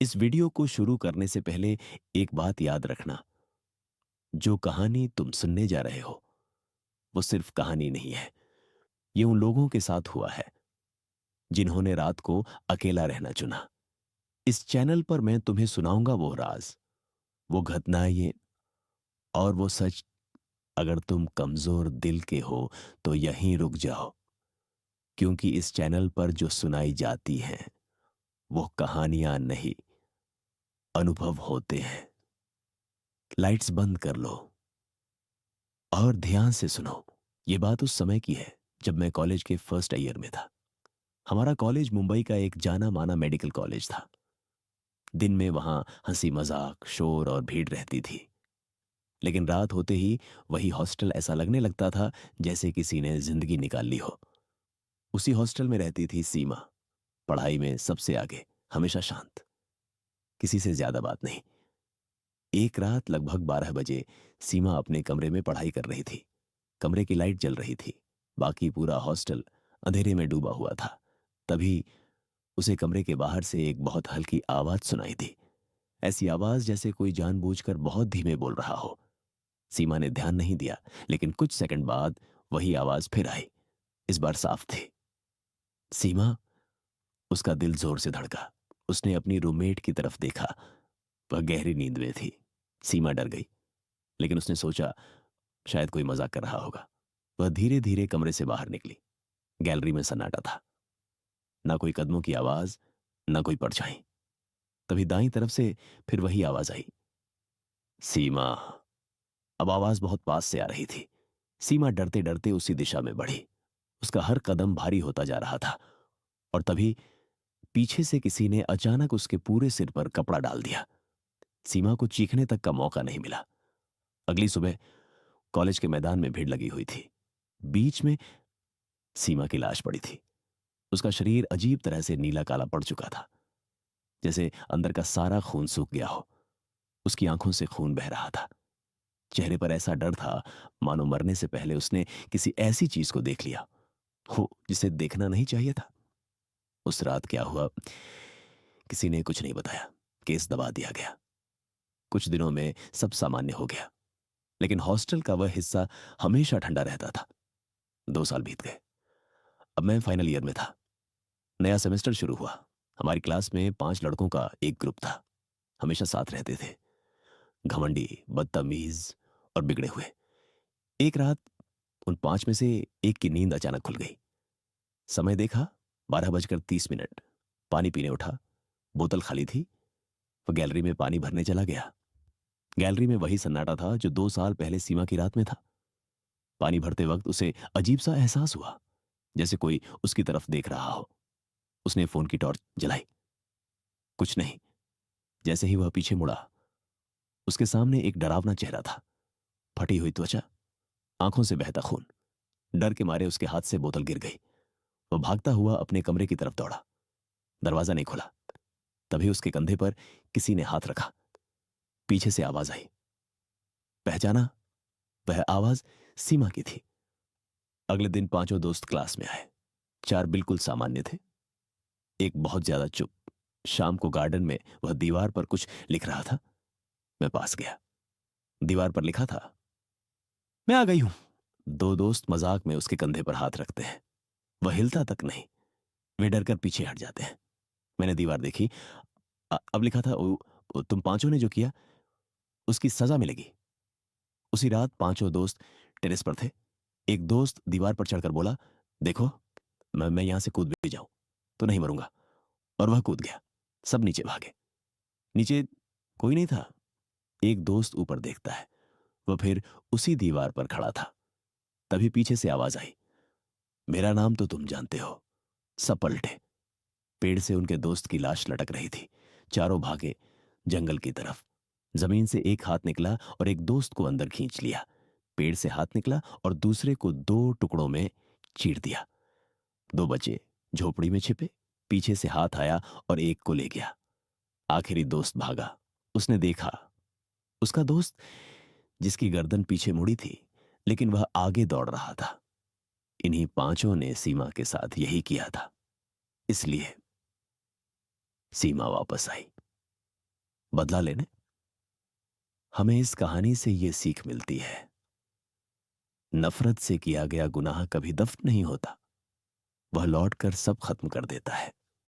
इस वीडियो को शुरू करने से पहले एक बात याद रखना। जो कहानी तुम सुनने जा रहे हो वो सिर्फ कहानी नहीं है। ये उन लोगों के साथ हुआ है जिन्होंने रात को अकेला रहना चुना। इस चैनल पर मैं तुम्हें सुनाऊंगा वो राज, वो घटनाएं और वो सच। अगर तुम कमजोर दिल के हो तो यहीं रुक जाओ, क्योंकि इस चैनल पर जो सुनाई जाती हैं वो कहानियां नहीं, अनुभव होते हैं। लाइट्स बंद कर लो और ध्यान से सुनो। ये बात उस समय की है जब मैं कॉलेज के फर्स्ट ईयर में था। हमारा कॉलेज मुंबई का एक जाना माना मेडिकल कॉलेज था। दिन में वहां हंसी मजाक, शोर और भीड़ रहती थी, लेकिन रात होते ही वही हॉस्टल ऐसा लगने लगता था जैसे किसी ने जिंदगी निकाल ली हो। उसी हॉस्टल में रहती थी सीमा, पढ़ाई में सबसे आगे, हमेशा शांत, किसी से ज्यादा बात नहीं। एक रात लगभग 12 बजे सीमा अपने कमरे में पढ़ाई कर रही थी। कमरे की लाइट जल रही थी, बाकी पूरा हॉस्टल अंधेरे में डूबा हुआ था। तभी उसे कमरे के बाहर से एक बहुत हल्की आवाज सुनाई दी। ऐसी आवाज जैसे कोई जानबूझकर बहुत धीमे बोल रहा हो। सीमा ने ध्यान नहीं दिया, लेकिन कुछ सेकंड बाद वही आवाज फिर आई। इस बार साफ थी। सीमा, उसका दिल जोर से धड़का। उसने अपनी रूममेट की तरफ देखा। वह गहरी नींद में थी। सीमा डर गई, लेकिन उसने सोचा शायद कोई मजाक कर रहा होगा। वह धीरे धीरे कमरे से बाहर निकली। गैलरी में सन्नाटा था, ना कोई कदमों की आवाज, ना कोई परछाई। तभी दाईं तरफ से फिर वही आवाज आई, सीमा। अब आवाज बहुत पास से आ रही थी। सीमा डरते डरते उसी दिशा में बढ़ी। उसका हर कदम भारी होता जा रहा था, और तभी पीछे से किसी ने अचानक उसके पूरे सिर पर कपड़ा डाल दिया। सीमा को चीखने तक का मौका नहीं मिला। अगली सुबह कॉलेज के मैदान में भीड़ लगी हुई थी। बीच में सीमा की लाश पड़ी थी। उसका शरीर अजीब तरह से नीला काला पड़ चुका था, जैसे अंदर का सारा खून सूख गया हो। उसकी आंखों से खून बह रहा था। चेहरे पर ऐसा डर था मानो मरने से पहले उसने किसी ऐसी चीज को देख लिया हो जिसे देखना नहीं चाहिए था। उस रात क्या हुआ किसी ने कुछ नहीं बताया। केस दबा दिया गया। कुछ दिनों में सब सामान्य हो गया, लेकिन हॉस्टल का वह हिस्सा हमेशा ठंडा रहता था। 2 साल बीत गए। अब मैं फाइनल ईयर में था। नया सेमेस्टर शुरू हुआ। हमारी क्लास में 5 लड़कों का एक ग्रुप था। हमेशा साथ रहते थे, घमंडी, बदतमीज और बिगड़े हुए। एक रात उन 5 में से एक की नींद अचानक खुल गई। समय देखा, 12:30। पानी पीने उठा। बोतल खाली थी। वह गैलरी में पानी भरने चला गया। गैलरी में वही सन्नाटा था जो 2 साल पहले सीमा की रात में था। पानी भरते वक्त उसे अजीब सा एहसास हुआ, जैसे कोई उसकी तरफ देख रहा हो। उसने फोन की टॉर्च जलाई। कुछ नहीं। जैसे ही वह पीछे मुड़ा, उसके सामने एक डरावना चेहरा था। फटी हुई त्वचा, आंखों से बहता खून। डर के मारे उसके हाथ से बोतल गिर गई। वह भागता हुआ अपने कमरे की तरफ दौड़ा। दरवाजा नहीं खुला। तभी उसके कंधे पर किसी ने हाथ रखा। पीछे से आवाज आई। पहचाना? वह आवाज सीमा की थी। अगले दिन 5 दोस्त क्लास में आए। 4 बिल्कुल सामान्य थे, एक बहुत ज्यादा चुप। शाम को गार्डन में वह दीवार पर कुछ लिख रहा था। मैं पास गया। दीवार पर लिखा था, मैं आ गई हूं। 2 दोस्त मजाक में उसके कंधे पर हाथ रखते हैं। वह हिलता तक नहीं। वे डरकर पीछे हट जाते हैं। मैंने दीवार देखी। अब लिखा था, तुम 5 ने जो किया उसकी सजा मिलेगी। उसी रात 5 दोस्त टेरेस पर थे। एक दोस्त दीवार पर चढ़कर बोला, देखो, मैं यहां से कूद भी जाऊं तो नहीं मरूंगा। और वह कूद गया। सब नीचे भागे। नीचे कोई नहीं था। एक दोस्त ऊपर देखता है। वह फिर उसी दीवार पर खड़ा था। तभी पीछे से आवाज आई, मेरा नाम तो तुम जानते हो। सब पलटे। पेड़ से उनके दोस्त की लाश लटक रही थी। चारों भागे जंगल की तरफ। जमीन से एक हाथ निकला और एक दोस्त को अंदर खींच लिया। पेड़ से हाथ निकला और दूसरे को 2 टुकड़ों में चीर दिया। 2 बचे झोपड़ी में छिपे। पीछे से हाथ आया और एक को ले गया। आखिरी दोस्त भागा। उसने देखा, उसका दोस्त जिसकी गर्दन पीछे मुड़ी थी, लेकिन वह आगे दौड़ रहा था। इन्हीं 5 ने सीमा के साथ यही किया था। इसलिए सीमा वापस आई। बदला लेने। हमें इस कहानी से ये सीख मिलती है, नफरत से किया गया गुनाह कभी दफ्न नहीं होता, वह लौट कर सब खत्म कर देता है।